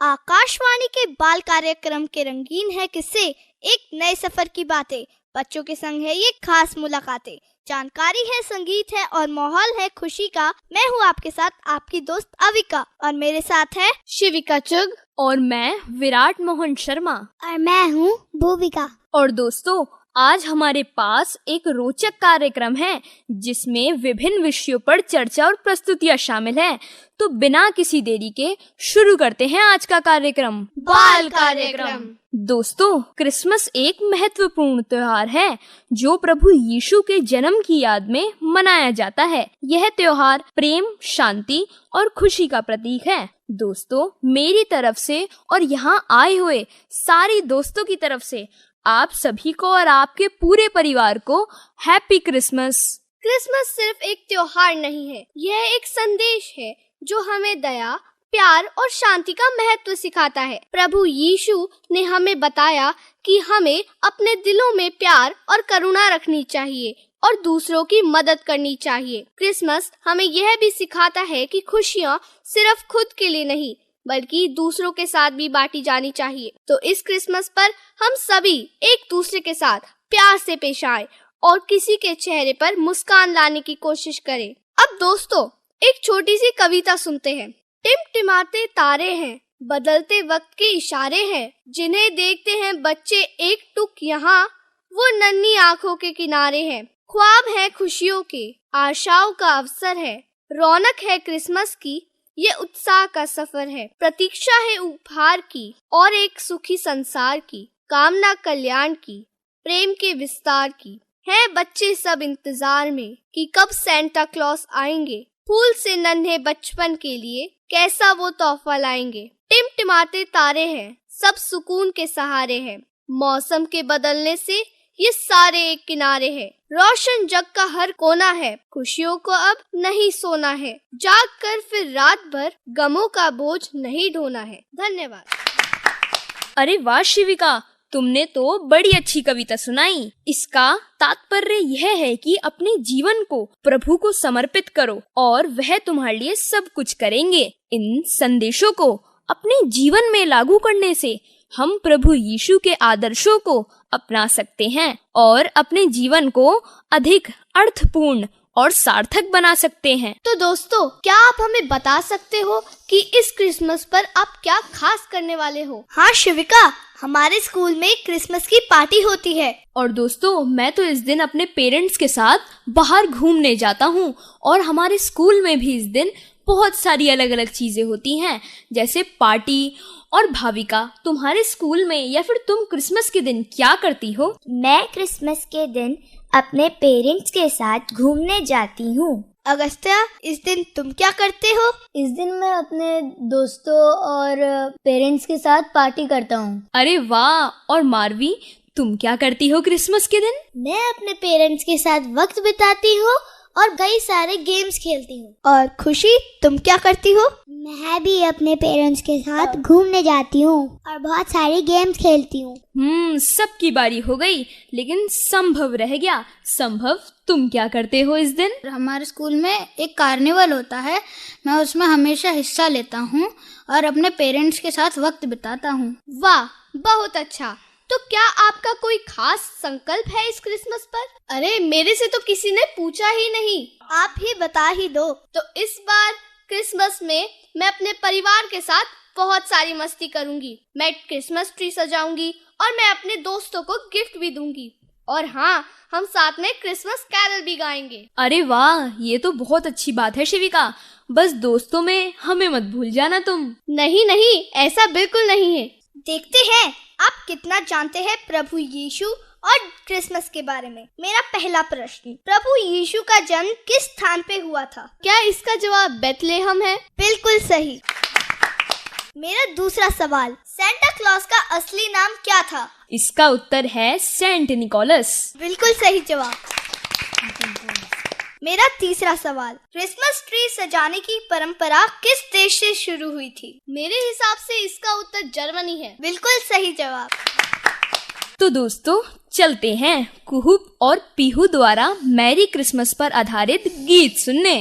आकाशवाणी के बाल कार्यक्रम के रंगीन है किस्से, एक नए सफर की बातें, बच्चों के संग है ये खास मुलाकातें, जानकारी है, संगीत है और माहौल है खुशी का। मैं हूँ आपके साथ आपकी दोस्त अविका और मेरे साथ है शिविका चुग और मैं विराट मोहन शर्मा और मैं हूँ भूविका। और दोस्तों, आज हमारे पास एक रोचक कार्यक्रम है जिसमें विभिन्न विषयों पर चर्चा और प्रस्तुतियां शामिल हैं। तो बिना किसी देरी के शुरू करते हैं आज का कार्यक्रम, बाल कार्यक्रम। दोस्तों, क्रिसमस एक महत्वपूर्ण त्योहार है जो प्रभु यीशु के जन्म की याद में मनाया जाता है। यह त्योहार प्रेम, शांति और खुशी का प्रतीक है। दोस्तों, मेरी तरफ से और यहाँ आए हुए सारी दोस्तों की तरफ से आप सभी को और आपके पूरे परिवार को हैप्पी क्रिसमस। क्रिसमस सिर्फ एक त्योहार नहीं है, यह एक संदेश है जो हमें दया, प्यार और शांति का महत्व सिखाता है। प्रभु यीशु ने हमें बताया कि हमें अपने दिलों में प्यार और करुणा रखनी चाहिए और दूसरों की मदद करनी चाहिए। क्रिसमस हमें यह भी सिखाता है कि खुशियाँ सिर्फ खुद के लिए नहीं बल्कि दूसरों के साथ भी बांटी जानी चाहिए। तो इस क्रिसमस पर हम सभी एक दूसरे के साथ प्यार से पेश आए और किसी के चेहरे पर मुस्कान लाने की कोशिश करें। अब दोस्तों, एक छोटी सी कविता सुनते हैं। टिमटिमाते तारे हैं, बदलते वक्त के इशारे हैं, जिन्हें देखते हैं बच्चे एक टुक यहाँ, वो नन्ही आंखों के किनारे हैं। ख्वाब है खुशियों के, आशाओं का अवसर है, रौनक है क्रिसमस की, ये उत्साह का सफर है। प्रतीक्षा है उपहार की और एक सुखी संसार की, कामना कल्याण की, प्रेम के विस्तार की। है बच्चे सब इंतजार में कि कब सेंटा क्लॉस आएंगे, फूल से नन्हे बचपन के लिए कैसा वो तोहफा लाएंगे। टिमटिमाते तारे हैं, सब सुकून के सहारे हैं, मौसम के बदलने से ये सारे एक किनारे हैं। रोशन जग का हर कोना है, खुशियों को अब नहीं सोना है, जाग कर फिर रात भर गमों का बोझ नहीं ढोना है। धन्यवाद। अरे वाह शिविका, तुमने तो बड़ी अच्छी कविता सुनाई। इसका तात्पर्य यह है कि अपने जीवन को प्रभु को समर्पित करो और वह तुम्हारे लिए सब कुछ करेंगे। इन संदेशों को अपने जीवन में लागू करने से हम प्रभु यीशु के आदर्शों को अपना सकते हैं और अपने जीवन को अधिक अर्थपूर्ण और सार्थक बना सकते हैं। तो दोस्तों, क्या आप हमें बता सकते हो कि इस क्रिसमस पर आप क्या खास करने वाले हो? हाँ शिविका, हमारे स्कूल में क्रिसमस की पार्टी होती है। और दोस्तों, मैं तो इस दिन अपने पेरेंट्स के साथ बाहर घूमने जाता हूँ और हमारे स्कूल में भी इस दिन बहुत सारी अलग अलग चीजें होती हैं, जैसे पार्टी। और भाविका, तुम्हारे स्कूल में या फिर तुम क्रिसमस के दिन क्या करती हो? मैं क्रिसमस के दिन अपने पेरेंट्स के साथ घूमने जाती हूँ। अगस्त्या, इस दिन तुम क्या करते हो? इस दिन मैं अपने दोस्तों और पेरेंट्स के साथ पार्टी करता हूँ। अरे वाह। और मारवी, तुम क्या करती हो क्रिसमस के दिन? मैं अपने पेरेंट्स के साथ वक्त बिताती हूँ और कई सारे गेम्स खेलती हूँ। और खुशी, तुम क्या करती हो? मैं भी अपने पेरेंट्स के साथ घूमने जाती हूँ और बहुत सारे गेम्स खेलती हूँ। सबकी बारी हो गई, लेकिन संभव रह गया। संभव, तुम क्या करते हो इस दिन? हमारे स्कूल में एक कार्निवल होता है, मैं उसमें हमेशा हिस्सा लेता हूँ और अपने पेरेंट्स के साथ वक्त बिताता हूँ। वाह, बहुत अच्छा। तो क्या आपका कोई खास संकल्प है इस क्रिसमस पर? अरे, मेरे से तो किसी ने पूछा ही नहीं, आप ही बता ही दो। तो इस बार क्रिसमस में मैं अपने परिवार के साथ बहुत सारी मस्ती करूंगी। मैं क्रिसमस ट्री सजाऊंगी और मैं अपने दोस्तों को गिफ्ट भी दूंगी। और हाँ, हम साथ में क्रिसमस कैरल भी गाएंगे। अरे वाह, ये तो बहुत अच्छी बात है शिविका। बस दोस्तों में हमें मत भूल जाना तुम। नहीं नहीं, ऐसा बिल्कुल नहीं है। देखते हैं आप कितना जानते हैं प्रभु यीशु और क्रिसमस के बारे में। मेरा पहला प्रश्न, प्रभु यीशु का जन्म किस स्थान पे हुआ था? क्या इसका जवाब बेथलेहम है? बिल्कुल सही। मेरा दूसरा सवाल, सेंटा क्लॉस का असली नाम क्या था? इसका उत्तर है सेंट निकोलस। बिल्कुल सही जवाब। मेरा तीसरा सवाल, क्रिसमस ट्री सजाने की परंपरा किस देश से शुरू हुई थी? मेरे हिसाब से इसका उत्तर जर्मनी है। बिल्कुल सही जवाब। तो दोस्तों चलते हैं कुहू और पीहू द्वारा मैरी क्रिसमस पर आधारित गीत सुनने।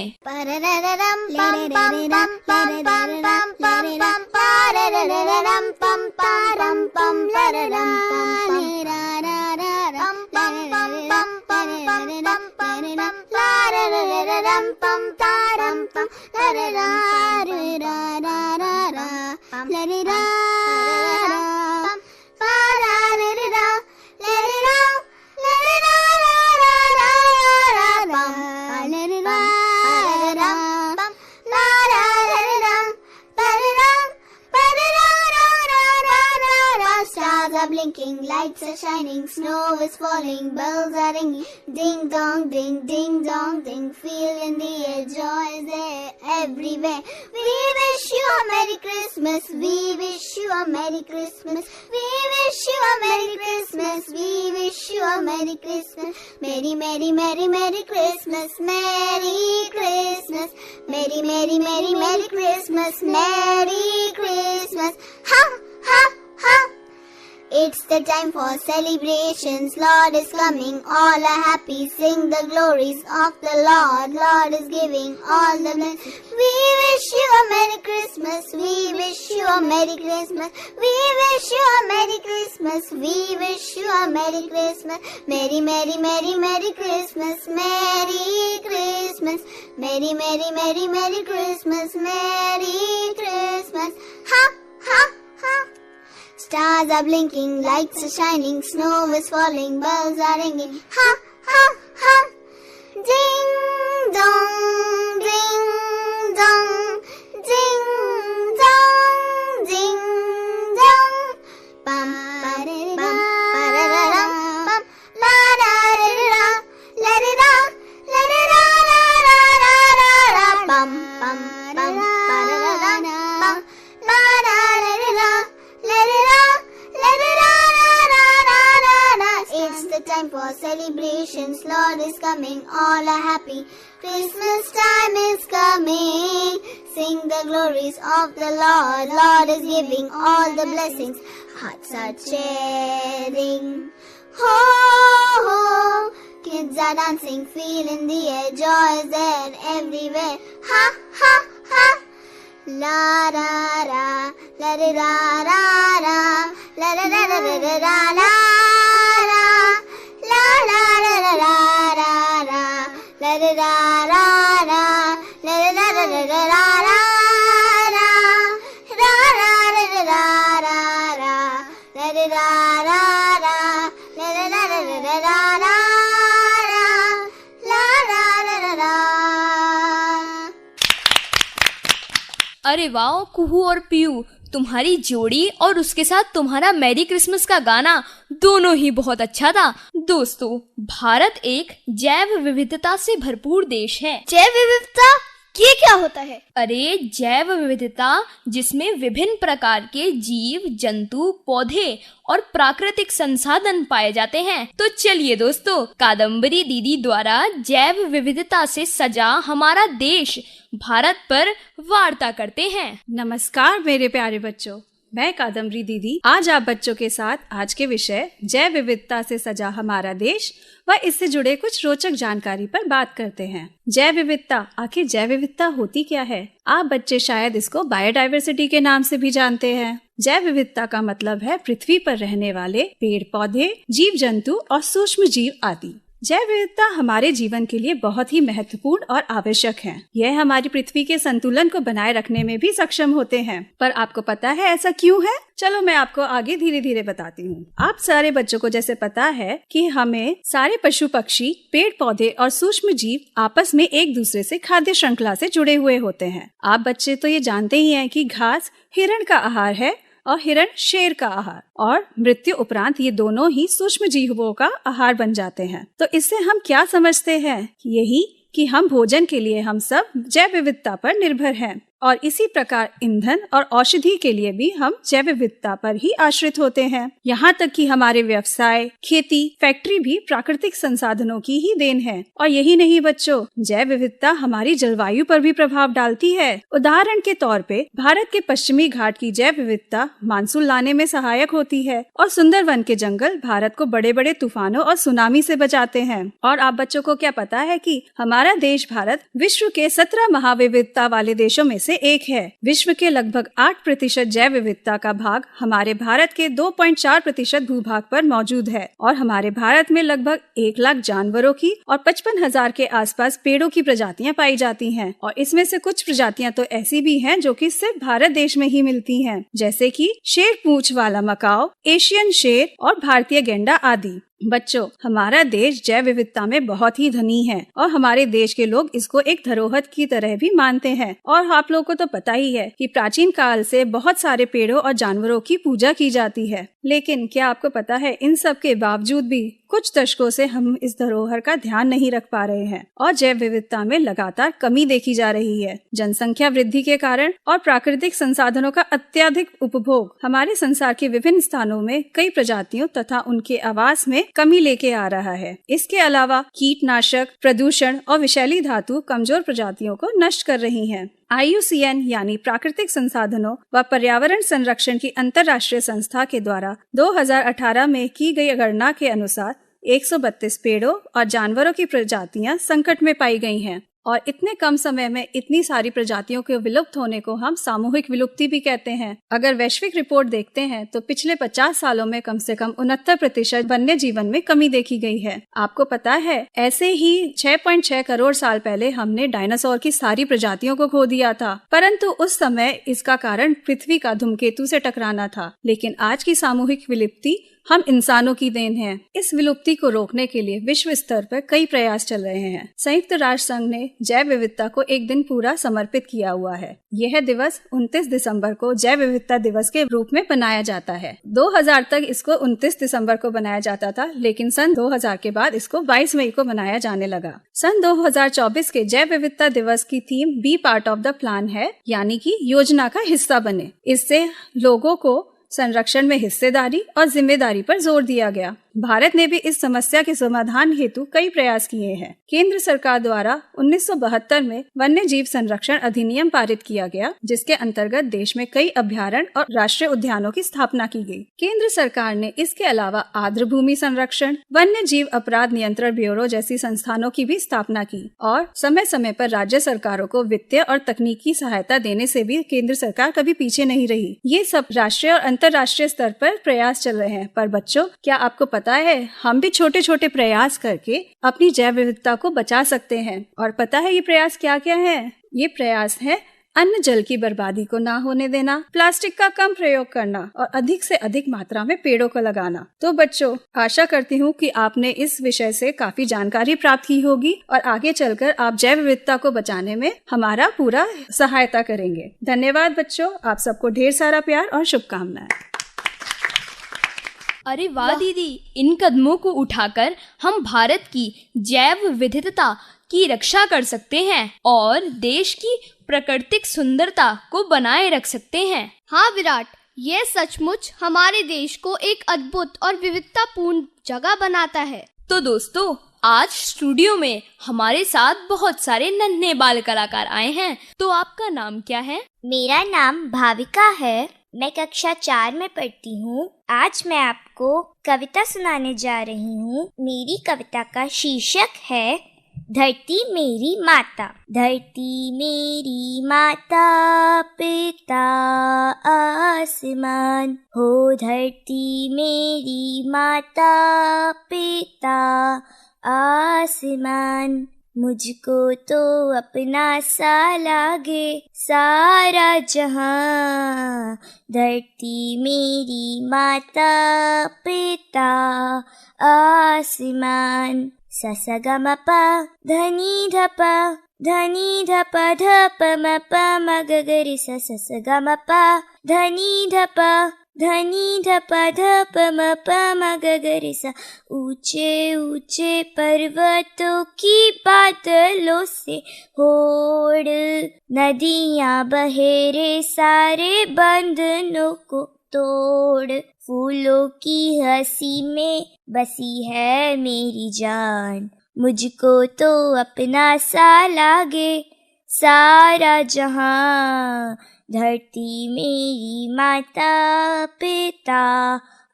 Stars are blinking, lights are shining, snow is falling, bells are ringing, ding dong ding, ding dong ding, feel in the air, joy is there everywhere. We wish you a Merry Christmas, we wish you a Merry Christmas, we wish you a Merry Christmas, we wish you a Merry Christmas, Merry Merry Merry Merry Christmas, Merry Christmas, Merry Merry Merry Merry Christmas, Merry Christmas, ha ha ha. It's the time for celebrations, Lord is coming, all are happy, sing the glories of the Lord, Lord is giving all the blessings. We wish you a Merry Christmas, we wish you a Merry Christmas, we wish you a Merry Christmas, we wish you a Merry Christmas, Merry Merry Merry Merry Christmas, Merry Christmas, Merry Merry Merry Merry Christmas, Merry Christmas, ha ha ha. Stars are blinking, lights are shining, snow is falling, bells are ringing, ha ha ha. Ding dong, ding dong, ding dong, ding dong. Bum bum pararam, bum la la la la la la la la la la la. Bum bum bum pararam, bum la la la la. It's the time for celebrations, Lord is coming, all are happy, Christmas time is coming, sing the glories of the Lord, Lord is giving all the blessings, hearts are cheering, ho ho, kids are dancing, feel in the air, joy is there everywhere, ha ha ha. La ra ra, la ra ra ra ra, la ra ra ra ra ra la ra, la la ra ra ra ra ra, la ra ra ra ra, la ra ra ra ra ra ra ra, ra ra ra ra ra ra ra, la ra ra ra ra, la ra ra ra ra ra ra ra, la ra ra ra ra. अरे वाह कुहू और पीहू, तुम्हारी जोड़ी और उसके साथ तुम्हारा merry Christmas का गाना दोनों ही बहुत अच्छा था। दोस्तों भारत एक जैव विविधता से भरपूर देश है। जैव विविधता ये क्या होता है? अरे जैव विविधता जिसमें विभिन्न प्रकार के जीव, जंतु, पौधे और प्राकृतिक संसाधन पाए जाते हैं। तो चलिए दोस्तों कादम्बरी दीदी द्वारा जैव विविधता से सजा हमारा देश भारत पर वार्ता करते हैं। नमस्कार मेरे प्यारे बच्चों, मैं कादम्बरी दीदी आज आप बच्चों के साथ आज के विषय जैव विविधता से सजा हमारा देश व इससे जुड़े कुछ रोचक जानकारी पर बात करते हैं। जैव विविधता, आखिर जैव विविधता होती क्या है? आप बच्चे शायद इसको बायोडायवर्सिटी के नाम से भी जानते हैं। जैव विविधता का मतलब है पृथ्वी पर रहने वाले पेड़ पौधे, जीव जंतु और सूक्ष्म जीव आदि। जैव विविधता हमारे जीवन के लिए बहुत ही महत्वपूर्ण और आवश्यक है। यह हमारी पृथ्वी के संतुलन को बनाए रखने में भी सक्षम होते हैं। पर आपको पता है ऐसा क्यों है? चलो मैं आपको आगे धीरे धीरे बताती हूँ। आप सारे बच्चों को जैसे पता है कि हमें सारे पशु पक्षी, पेड़ पौधे और सूक्ष्म जीव आपस में एक दूसरे से खाद्य श्रृंखला से जुड़े हुए होते हैं। आप बच्चे तो ये जानते ही हैं कि घास हिरण का आहार है और हिरण शेर का आहार, और मृत्यु उपरांत ये दोनों ही सूक्ष्म जीवों का आहार बन जाते हैं। तो इससे हम क्या समझते हैं? यही कि हम भोजन के लिए हम सब जैव विविधता पर निर्भर हैं। और इसी प्रकार ईंधन और औषधि के लिए भी हम जैव विविधता पर ही आश्रित होते हैं। यहाँ तक कि हमारे व्यवसाय, खेती, फैक्ट्री भी प्राकृतिक संसाधनों की ही देन है। और यही नहीं बच्चों, जैव विविधता हमारी जलवायु पर भी प्रभाव डालती है। उदाहरण के तौर पे भारत के पश्चिमी घाट की जैव विविधता मानसून लाने में सहायक होती है और सुंदरवन के जंगल भारत को बड़े बड़े तूफानों और सुनामी से बचाते हैं। और आप बच्चों को क्या पता है कि हमारा देश भारत विश्व के 17 महाविविधता वाले देशों में से एक है। विश्व के लगभग 8% जैव विविधता का भाग हमारे भारत के 2.4% भूभाग पर मौजूद है। और हमारे भारत में लगभग 1 लाख जानवरों की और 55,000 के आसपास पेड़ों की प्रजातियां पाई जाती हैं। और इसमें से कुछ प्रजातियां तो ऐसी भी हैं जो कि सिर्फ भारत देश में ही मिलती हैं, जैसे कि शेर पूंछ वाला मकाओ, एशियन शेर और भारतीय गैंडा आदि। बच्चों, हमारा देश जैव विविधता में बहुत ही धनी है और हमारे देश के लोग इसको एक धरोहर की तरह भी मानते हैं। और आप लोगों को तो पता ही है कि प्राचीन काल से बहुत सारे पेड़ों और जानवरों की पूजा की जाती है। लेकिन क्या आपको पता है, इन सब के बावजूद भी कुछ दशकों से हम इस धरोहर का ध्यान नहीं रख पा रहे हैं और जैव विविधता में लगातार कमी देखी जा रही है। जनसंख्या वृद्धि के कारण और प्राकृतिक संसाधनों का अत्यधिक उपभोग हमारे संसार के विभिन्न स्थानों में कई प्रजातियों तथा उनके आवास में कमी लेके आ रहा है। इसके अलावा कीटनाशक, प्रदूषण और विषैली धातु कमजोर प्रजातियों को नष्ट कर रही हैं। IUCN यानी प्राकृतिक संसाधनों व पर्यावरण संरक्षण की अंतर्राष्ट्रीय संस्था के द्वारा 2018 में की गई गणना के अनुसार 132 पेड़ों और जानवरों की प्रजातियां संकट में पाई गई हैं। और इतने कम समय में इतनी सारी प्रजातियों के विलुप्त होने को हम सामूहिक विलुप्ति भी कहते हैं। अगर वैश्विक रिपोर्ट देखते हैं तो पिछले 50 सालों में कम से कम 69% वन्य जीवन में कमी देखी गई है। आपको पता है, ऐसे ही 6.6 करोड़ साल पहले हमने डायनासोर की सारी प्रजातियों को खो दिया था, परंतु उस समय इसका कारण पृथ्वी का धूमकेतु से टकराना था। लेकिन आज की सामूहिक विलुप्ति हम इंसानों की देन है। इस विलुप्ति को रोकने के लिए विश्व स्तर पर कई प्रयास चल रहे हैं। संयुक्त राष्ट्र संघ ने जैव विविधता को एक दिन पूरा समर्पित किया हुआ है। यह दिवस 29 दिसंबर को जैव विविधता दिवस के रूप में बनाया जाता है। 2000 तक इसको 29 दिसंबर को बनाया जाता था, लेकिन सन 2000 के बाद इसको 22 मई को बनाया जाने लगा। सन 2024 के जैव विविधता दिवस की theme be part of the plan है, यानी कि योजना का हिस्सा बने। इससे लोगों को संरक्षण में हिस्सेदारी और जिम्मेदारी पर जोर दिया गया। भारत ने भी इस समस्या के समाधान हेतु कई प्रयास किए हैं। केंद्र सरकार द्वारा 1972 में वन्य जीव संरक्षण अधिनियम पारित किया गया, जिसके अंतर्गत देश में कई अभयारण्य और राष्ट्रीय उद्यानों की स्थापना की गई। केंद्र सरकार ने इसके अलावा आर्द्र भूमि संरक्षण, वन्य जीव अपराध नियंत्रण ब्यूरो जैसी संस्थानों की भी स्थापना की और समय समय पर राज्य सरकारों को वित्तीय और तकनीकी सहायता देने से भी केंद्र सरकार कभी पीछे नहीं रही। ये सब राष्ट्रीय और अंतर्राष्ट्रीय स्तर पर प्रयास चल रहे हैं। पर बच्चों, क्या आपको पता है, हम भी छोटे छोटे प्रयास करके अपनी जैव विविधता को बचा सकते हैं। और पता है ये प्रयास क्या क्या है? ये प्रयास है अन्न जल की बर्बादी को ना होने देना, प्लास्टिक का कम प्रयोग करना और अधिक से अधिक मात्रा में पेड़ों को लगाना। तो बच्चों, आशा करती हूँ कि आपने इस विषय से काफी जानकारी प्राप्त की होगी और आगे चलकर आप जैव विविधता को बचाने में हमारा पूरा सहायता करेंगे। धन्यवाद बच्चों, आप सबको ढेर सारा प्यार और शुभकामनाएं। अरे वाह दीदी, इन कदमों को उठाकर हम भारत की जैव विविधता की रक्षा कर सकते हैं और देश की प्राकृतिक सुंदरता को बनाए रख सकते हैं। हाँ विराट, ये सचमुच हमारे देश को एक अद्भुत और विविधतापूर्ण जगह बनाता है। तो दोस्तों, आज स्टूडियो में हमारे साथ बहुत सारे नन्हे बाल कलाकार आए हैं। तो आपका नाम क्या है? मेरा नाम भाविका है। मैं कक्षा 4 में पढ़ती हूँ। आज मैं आपको कविता सुनाने जा रही हूँ। मेरी कविता का शीर्षक है धरती मेरी माता। धरती मेरी माता, पिता आसमान हो। धरती मेरी माता, पिता आसमान। मुझको तो अपना सा लागे सारा जहां। धरती मेरी माता, पिता आसमान। सा सा ग म प धनी ध प, धनी ध प ध प म प म ग ग रि सा सा सा ग म प, धनी ध प धनी धप धप म प म ग ग रे सा। ऊंचे ऊंचे पर्वतों की बादलों से होड़, नदियां बहे रे सारे बंधनों को तोड़। फूलों की हंसी में बसी है मेरी जान, मुझको तो अपना सा लागे सारा जहां। धरती मेरी माता पिता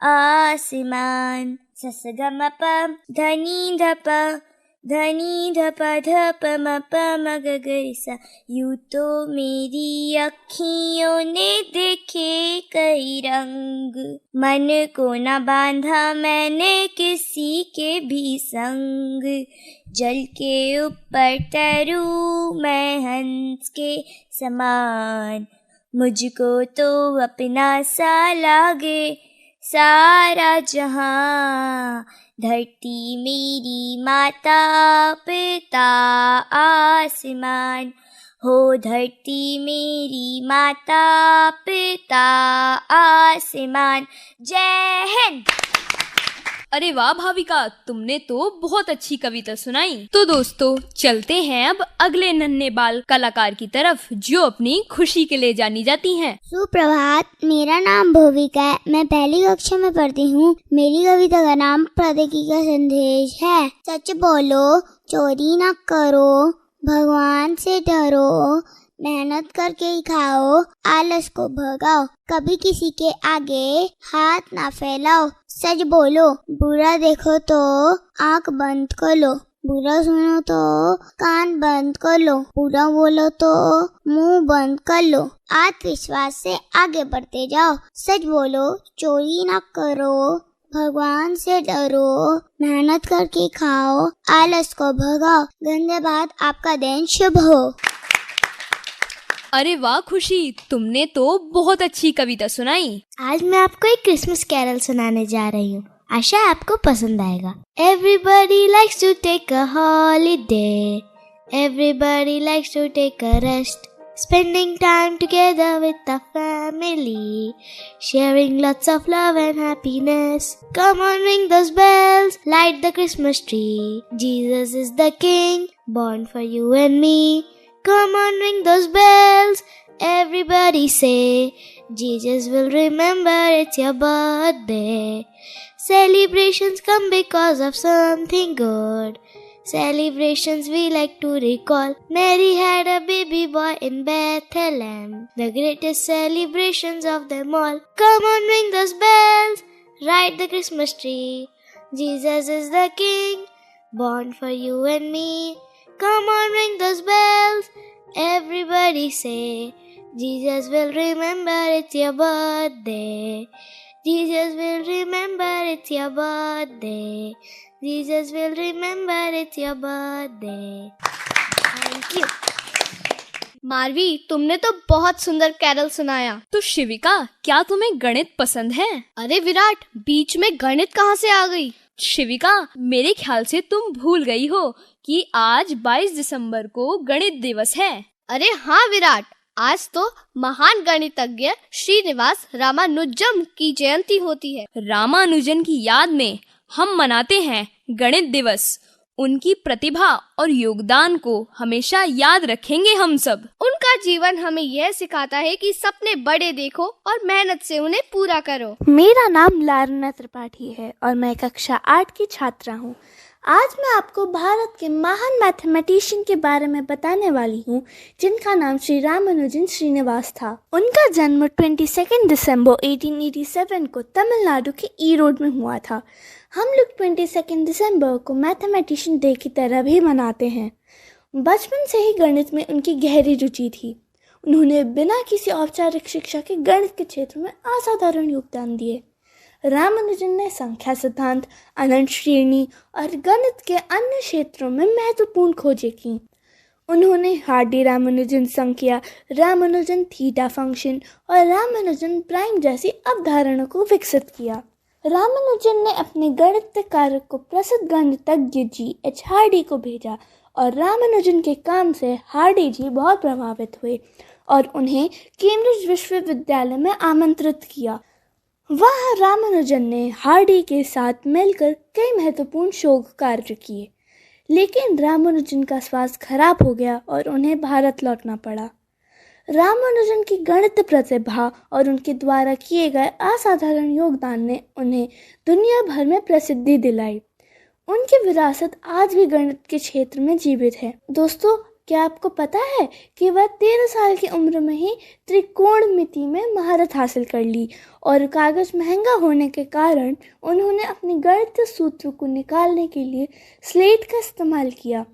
आसमान। स ग म प धनी धप धप म प म ग ग रे सा। यूं तो मेरी अखियों ने देखे कई रंग, मन को न बांधा मैंने किसी के भी संग। जल के ऊपर तैरूं मैं हंस के समान, मुझको तो अपना सा लागे सारा जहां। धरती मेरी माता पिता आसमान, हो धरती मेरी माता पिता आसमान। जय हिंद। अरे वाह भाविका, तुमने तो बहुत अच्छी कविता सुनाई। तो दोस्तों चलते हैं अब अगले नन्हे बाल कलाकार की तरफ, जो अपनी खुशी के लिए जानी जाती हैं। सुप्रभात, मेरा नाम भूविका है। मैं पहली कक्षा में पढ़ती हूँ। मेरी कविता का नाम प्रकृति का संदेश है। सच बोलो, चोरी न करो, भगवान से डरो, मेहनत करके ही खाओ, आलस को भगाओ, कभी किसी के आगे हाथ ना फैलाओ। सच बोलो, बुरा देखो तो आंख बंद कर लो, बुरा सुनो तो कान बंद कर लो, बुरा बोलो तो मुंह बंद कर लो। आत्मविश्वास से आगे बढ़ते जाओ। सच बोलो, चोरी ना करो, भगवान से डरो, मेहनत करके खाओ, आलस को भगाओ। धन्यवाद, आपका दिन शुभ हो। अरे वाह खुशी, तुमने तो बहुत अच्छी कविता सुनाई। आज मैं आपको एक क्रिसमस कैरल सुनाने जा रही हूँ। आशा आपको पसंद आएगा। Everybody likes to take a holiday. Everybody likes to take a rest. Spending time together with the family, sharing lots of love and happiness. Come on, ring those bells, light the Christmas tree. Jesus is the King, born for you and me. Come on, ring those bells, everybody say, Jesus will remember it's your birthday. Celebrations come because of something good. Celebrations we like to recall. Mary had a baby boy in Bethlehem, the greatest celebrations of them all. Come on, ring those bells, light the Christmas tree. Jesus is the King, born for you and me. Come on, ring those bells, everybody say, Jesus will remember it's your birthday. Jesus will remember it's your birthday. Jesus will remember it's your birthday. Thank you. मारवी, तुमने तो बहुत सुंदर Carol सुनाया। तो शिविका, क्या तुम्हें गणित पसंद है? अरे विराट, बीच में गणित कहाँ से आ गई? शिविका, मेरे ख्याल से तुम भूल गई हो कि आज 22 दिसंबर को गणित दिवस है। अरे हाँ विराट, आज तो महान गणितज्ञ श्रीनिवास रामानुजम की जयंती होती है। रामानुजन की याद में हम मनाते हैं गणित दिवस। उनकी प्रतिभा और योगदान को हमेशा याद रखेंगे हम सब। उनका जीवन हमें यह सिखाता है कि सपने बड़े देखो और मेहनत से उन्हें पूरा करो। मेरा नाम लारना त्रिपाठी है और मैं कक्षा 8 की छात्रा हूँ। आज मैं आपको भारत के महान मैथमेटिशियन के बारे में बताने वाली हूँ, जिनका नाम श्री रामानुजन श्रीनिवास था। उनका जन्म 22 दिसंबर 1887 को तमिलनाडु के ईरोड में हुआ था। हम लोग 22 दिसंबर को मैथमेटिशियन डे की तरह भी मनाते हैं। बचपन से ही गणित में उनकी गहरी रुचि थी। उन्होंने बिना किसी औपचारिक शिक्षा के गणित के क्षेत्र में असाधारण योगदान दिए। रामानुजन ने संख्या सिद्धांत, अनंत श्रेणी और गणित के अन्य क्षेत्रों में महत्वपूर्ण खोजें की। उन्होंने हार्डी-रामानुजन संख्या, रामानुजन थीटा फंक्शन और रामानुजन प्राइम जैसी अवधारणाओं को विकसित किया। रामानुजन ने अपने गणितीय कार्य को प्रसिद्ध गणितज्ञ जी.एच. हार्डी को भेजा और रामानुजन के काम से हार्डी जी बहुत प्रभावित हुए और उन्हें कैम्ब्रिज विश्वविद्यालय में आमंत्रित किया। वहाँ रामानुजन ने हार्डी के साथ मिलकर कई महत्वपूर्ण शोध कार्य किए, लेकिन रामानुजन का स्वास्थ्य खराब हो गया और उन्हें भारत लौटना पड़ा। रामानुजन की गणित प्रतिभा और उनके द्वारा किए गए असाधारण योगदान ने उन्हें दुनिया भर में प्रसिद्धि दिलाई। उनकी विरासत आज भी गणित के क्षेत्र में जीवित है। दोस्तों, क्या आपको पता है कि वह 13 साल की उम्र में ही त्रिकोणमिति में महारत हासिल कर ली और कागज महंगा होने के कारण उन्होंने अपने गणितीय सूत्रों को निकालने के लिए स्लेट का इस्तेमाल किया।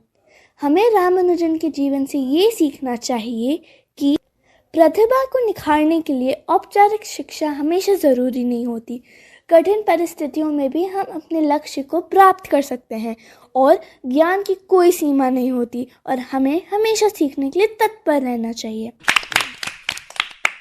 हमें रामानुजन के जीवन से ये सीखना चाहिए कि प्रतिभा को निखारने के लिए औपचारिक शिक्षा हमेशा ज़रूरी नहीं होती। कठिन परिस्थितियों में भी हम अपने लक्ष्य को प्राप्त कर सकते हैं और ज्ञान की कोई सीमा नहीं होती और हमें हमेशा सीखने के लिए तत्पर रहना चाहिए।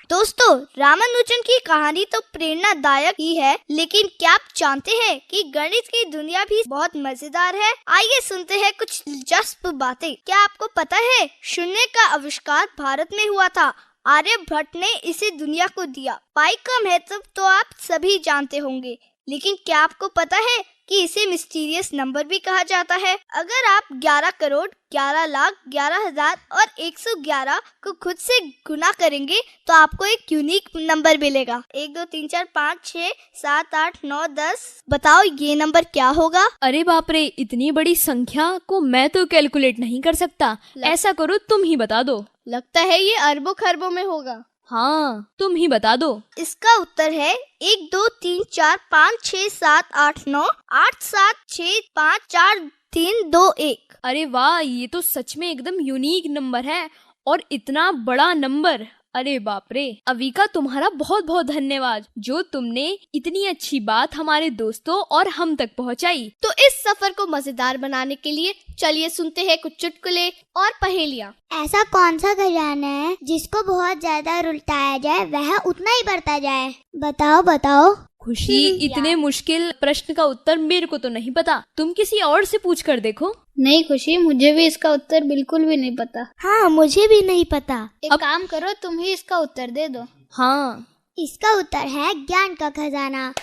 दोस्तों, रामानुजन की कहानी तो प्रेरणादायक ही है, लेकिन क्या आप जानते हैं कि गणित की दुनिया भी बहुत मजेदार है? आइए सुनते हैं कुछ दिलचस्प बातें। क्या आपको पता है शून्य का आविष्कार भारत में हुआ था? आर्यभट्ट ने इसे दुनिया को दिया। पाई का महत्व तो आप सभी जानते होंगे, लेकिन क्या आपको पता है कि इसे मिस्टीरियस नंबर भी कहा जाता है? अगर आप 11 करोड़ 11 लाख 11,000 और 111 को खुद से गुना करेंगे तो आपको एक यूनिक नंबर मिलेगा। 1 2 3 4 5 6 7 8 9 10। बताओ ये नंबर क्या होगा? अरे बाप रे, इतनी बड़ी संख्या को मैं तो कैलकुलेट नहीं कर सकता। ऐसा करो, तुम ही बता दो। लगता है ये अरबों खरबों में होगा। हाँ, तुम ही बता दो। इसका उत्तर है 1 2 3 4 5 6 7 8 9 8 7 6 5 4 3 2 1। अरे वाह, ये तो सच में एकदम यूनिक नंबर है और इतना बड़ा नंबर। अरे बाप रे। अविका, तुम्हारा बहुत बहुत धन्यवाद जो तुमने इतनी अच्छी बात हमारे दोस्तों और हम तक पहुंचाई। तो इस सफर को मजेदार बनाने के लिए चलिए सुनते हैं कुछ चुटकुले और पहेलियाँ। ऐसा कौन सा खजाना है जिसको बहुत ज्यादा उल्टाया जाए वह उतना ही बढ़ता जाए? बताओ बताओ। खुशी, इतने मुश्किल प्रश्न का उत्तर मेरे को तो नहीं पता। तुम किसी और से पूछ कर देखो। नहीं खुशी, मुझे भी इसका उत्तर बिल्कुल भी नहीं पता। हाँ, मुझे भी नहीं पता। एक काम करो, तुम ही इसका उत्तर दे दो। हाँ, इसका उत्तर है ज्ञान का खजाना।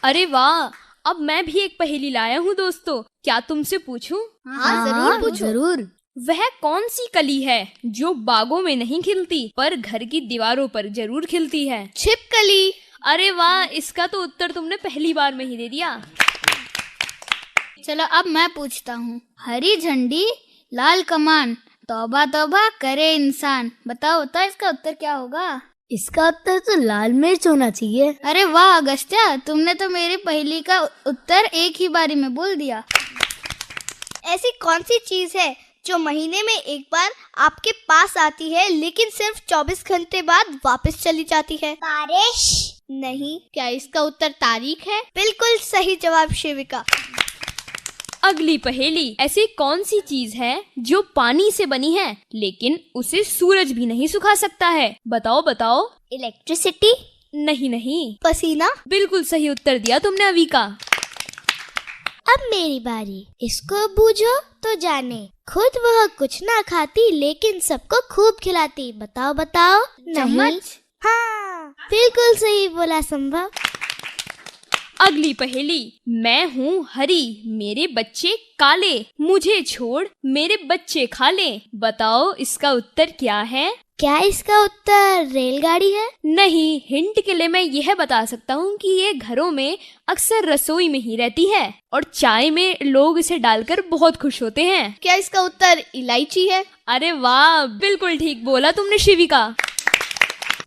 अरे वाह, अब मैं भी एक पहेली लाया हूँ दोस्तों। क्या तुमसे पूछूं? हाँ, जरूर पूछो। जरूर। वह कौन सी कली है जो बागों में नहीं खिलती पर घर की दीवारों पर जरूर खिलती है? छिपकली। अरे वाह, इसका तो उत्तर तुमने पहली बार में ही दे दिया। चलो अब मैं पूछता हूँ। हरी झंडी लाल कमान, तौबा तौबा करे इंसान। बताओ बताओ इसका उत्तर क्या होगा? इसका उत्तर तो लाल मिर्च होना चाहिए। अरे वाह अगस्त्या, तुमने तो मेरी पहेली का उत्तर एक ही बारी में बोल दिया। ऐसी कौन सी चीज है जो महीने में एक बार आपके पास आती है लेकिन सिर्फ 24 घंटे बाद वापस चली जाती है? बारिश। नहीं। क्या इसका उत्तर तारीख है? बिल्कुल सही जवाब शिविका। अगली पहेली। ऐसी कौन सी चीज है जो पानी से बनी है लेकिन उसे सूरज भी नहीं सुखा सकता है? बताओ बताओ। इलेक्ट्रिसिटी। नहीं नहीं। पसीना। बिल्कुल सही उत्तर दिया तुमने अविका। अब मेरी बारी। इसको बूझो तो जाने। खुद वह कुछ ना खाती लेकिन सबको खूब खिलाती। बताओ बताओ। नहीं। हाँ, बिल्कुल सही बोला संभव। अगली पहेली। मैं हूँ हरी, मेरे बच्चे काले, मुझे छोड़ मेरे बच्चे खा ले। बताओ इसका उत्तर क्या है? क्या इसका उत्तर रेलगाड़ी है? नहीं। हिंट के लिए मैं यह बता सकता हूँ कि ये घरों में अक्सर रसोई में ही रहती है और चाय में लोग इसे डालकर बहुत खुश होते हैं। क्या इसका उत्तर इलायची है? अरे वाह, बिल्कुल ठीक बोला तुमने शिविका।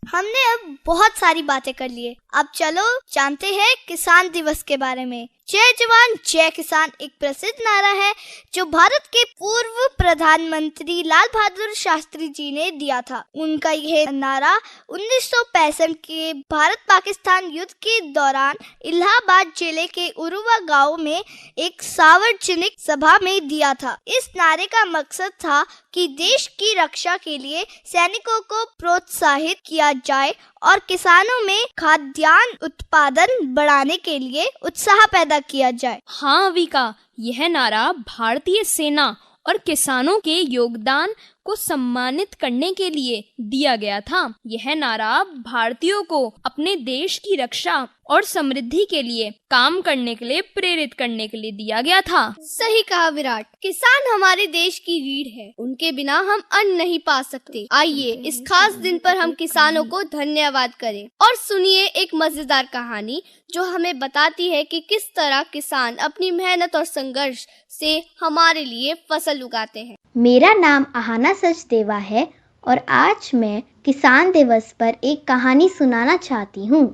हमने अब बहुत सारी बातें कर ली। अब चलो जानते हैं किसान दिवस के बारे में। जय जवान जय किसान एक प्रसिद्ध नारा है जो भारत के पूर्व प्रधानमंत्री लाल बहादुर शास्त्री जी ने दिया था। उनका यह नारा 1965 के भारत पाकिस्तान युद्ध के दौरान इलाहाबाद जिले के उरुवा गांव में एक सार्वजनिक सभा में दिया था। इस नारे का मकसद था कि देश की रक्षा के लिए सैनिकों को प्रोत्साहित किया जाए और किसानों में खाद्यान्न उत्पादन बढ़ाने के लिए उत्साह पैदा किया जाए। हाँ अविका, यह नारा भारतीय सेना और किसानों के योगदान को सम्मानित करने के लिए दिया गया था। यह नारा भारतीयों को अपने देश की रक्षा और समृद्धि के लिए काम करने के लिए प्रेरित करने के लिए दिया गया था। सही कहा विराट। किसान हमारे देश की रीढ़ है, उनके बिना हम अन्न नहीं पा सकते। आइए इस खास दिन पर हम किसानों को धन्यवाद करें और सुनिए एक मजेदार कहानी जो हमें बताती है कि किस तरह किसान अपनी मेहनत और संघर्ष से हमारे लिए फसल उगाते हैं। मेरा नाम आहाना सचदेवा है और आज मैं किसान दिवस पर एक कहानी सुनाना चाहती हूँ।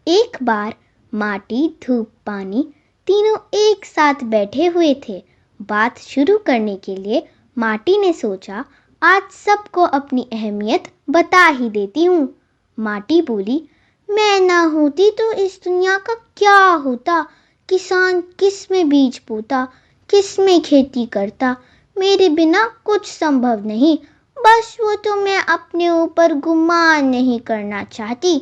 एक बार माटी, धूप, पानी तीनों एक साथ बैठे हुए थे। बात शुरू करने के लिए माटी ने सोचा, आज सबको अपनी अहमियत बता ही देती हूँ। माटी बोली, मैं ना होती तो इस दुनिया का क्या होता। किसान किस में बीज बोता, किस में खेती करता। मेरे बिना कुछ संभव नहीं। बस वो तो मैं अपने ऊपर गुमान नहीं करना चाहती।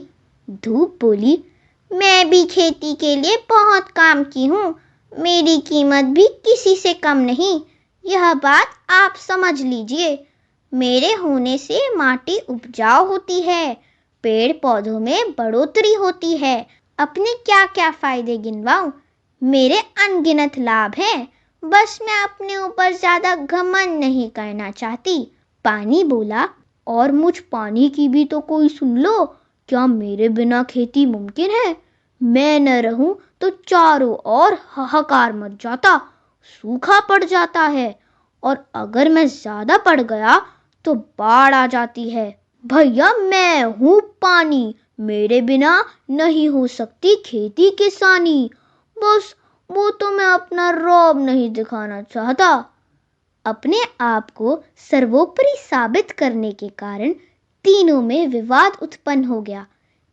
धूप बोली, मैं भी खेती के लिए बहुत काम की हूँ। मेरी कीमत भी किसी से कम नहीं। यह बात आप समझ लीजिए। मेरे होने से माटी उपजाऊ होती है, पेड़ पौधों में बढ़ोतरी होती है। अपने क्या क्या फायदे गिनवाऊं? मेरे अनगिनत लाभ हैं। बस मैं अपने ऊपर ज्यादा घमंड नहीं करना चाहती। पानी बोला, और मुझ पानी की भी तो कोई सुन लो। क्या मेरे बिना खेती मुमकिन है? मैं न रहूं तो चारों ओर हाहाकार मच जाता, सूखा पड़ जाता है, और अगर मैं ज्यादा पड़ गया तो बाढ़ आ जाती है। भैया, मैं हूँ पानी, मेरे बिना नहीं हो सकती खेती किसानी। बस वो तो मैं अपना रौब नहीं दिखाना चाहता। अपने आप को सर्वोपरि साबित करने के कारण तीनों में विवाद उत्पन्न हो गया।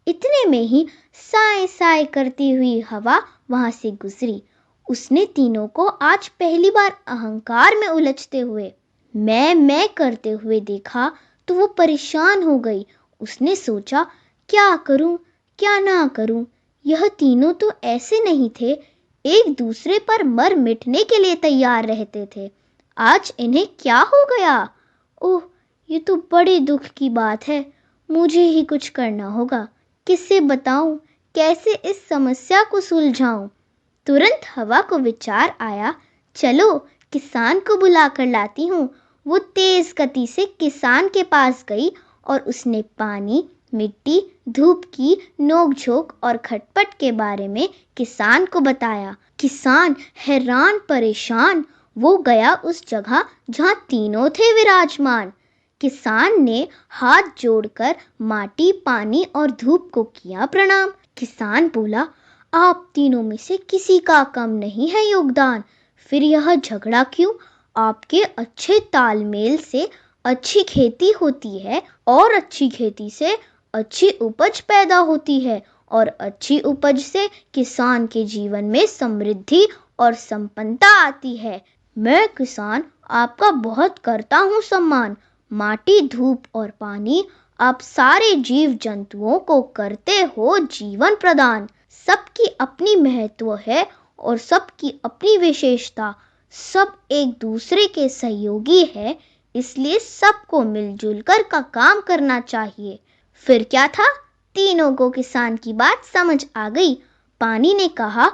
इतने में ही साए साए करती हुई हवा वहां से गुजरी। उसने तीनों को आज पहली बार अहंकार में उलझते हुए मैं करते हुए देखा तो वो परेशान हो गई। उसने सोचा, क्या करूं, क्या ना करूं। यह तीनों तो ऐसे नहीं थे, एक दूसरे पर मर मिटने के लिए तैयार रहते थे। आज इन्हें क्या हो गया? ओह, ये तो बड़े दुख की बात है। मुझे ही कुछ करना होगा। किससे बताऊं? कैसे इस समस्या को सुलझाऊं? तुरंत हवा को विचार आया, चलो किसान को बुला कर लाती हूँ। वो तेज गति से किसान के पास गई और उसने पानी, मिट्टी, धूप की नोक-झोंक और खटपट के बारे में किसान को बताया। किसान हैरान परेशान, वो गया उस जगह जहाँ तीनों थे विराजमान। किसान ने हाथ जोड़कर माटी, पानी और धूप को किया प्रणाम। किसान बोला, आप तीनों में से किसी का कम नहीं है योगदान, फिर यह झगड़ा क्यों? आपके अच्छे तालमेल से अच्छी खेती होती है और अच्छी खेती से अच्छी उपज पैदा होती है और अच्छी उपज से किसान के जीवन में समृद्धि और संपन्नता आती है। मैं किसान आपका बहुत करता हूँ सम्मान। माटी, धूप और पानी, आप सारे जीव जंतुओं को करते हो जीवन प्रदान। सबकी अपनी महत्व है और सबकी अपनी विशेषता। सब एक दूसरे के सहयोगी है, इसलिए सबको मिलजुल कर का काम करना चाहिए। फिर क्या था? तीनों को किसान की बात समझ आ गई। पानी ने कहा,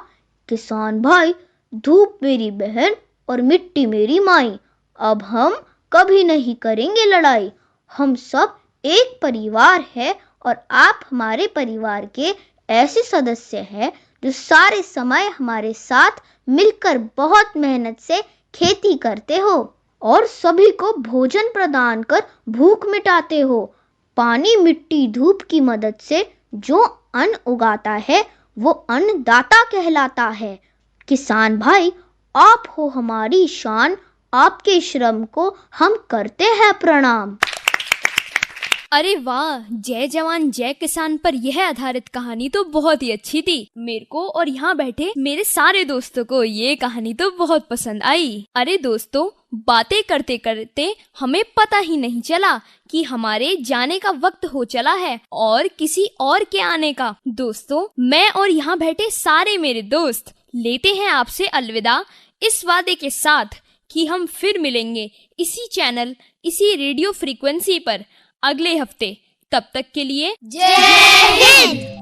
किसान भाई, धूप मेरी बहन और मिट्टी मेरी माई। अब हम कभी नहीं करेंगे लड़ाई। हम सब एक परिवार है और आप हमारे परिवार के ऐसे सदस्य हैं जो सारे समय हमारे साथ मिलकर बहुत मेहनत से खेती करते हो और सभी को भोजन प्रदान कर भूख मिटाते हो। पानी, मिट्टी, धूप की मदद से जो अन्न उगाता है वो अन्नदाता कहलाता है। किसान भाई, आप हो हमारी शान, आपके श्रम को हम करते हैं प्रणाम। अरे वाह, जय जवान जय किसान पर यह आधारित कहानी तो बहुत ही अच्छी थी। मेरे को और यहाँ बैठे मेरे सारे दोस्तों को ये कहानी तो बहुत पसंद आई। अरे दोस्तों, बातें करते करते हमें पता ही नहीं चला कि हमारे जाने का वक्त हो चला है और किसी और के आने का। दोस्तों, मैं और यहाँ बैठे सारे मेरे दोस्त लेते हैं आपसे अलविदा, इस वादे के साथ कि हम फिर मिलेंगे इसी चैनल, इसी रेडियो फ्रीक्वेंसी पर अगले हफ्ते। तब तक के लिए जय हिंद।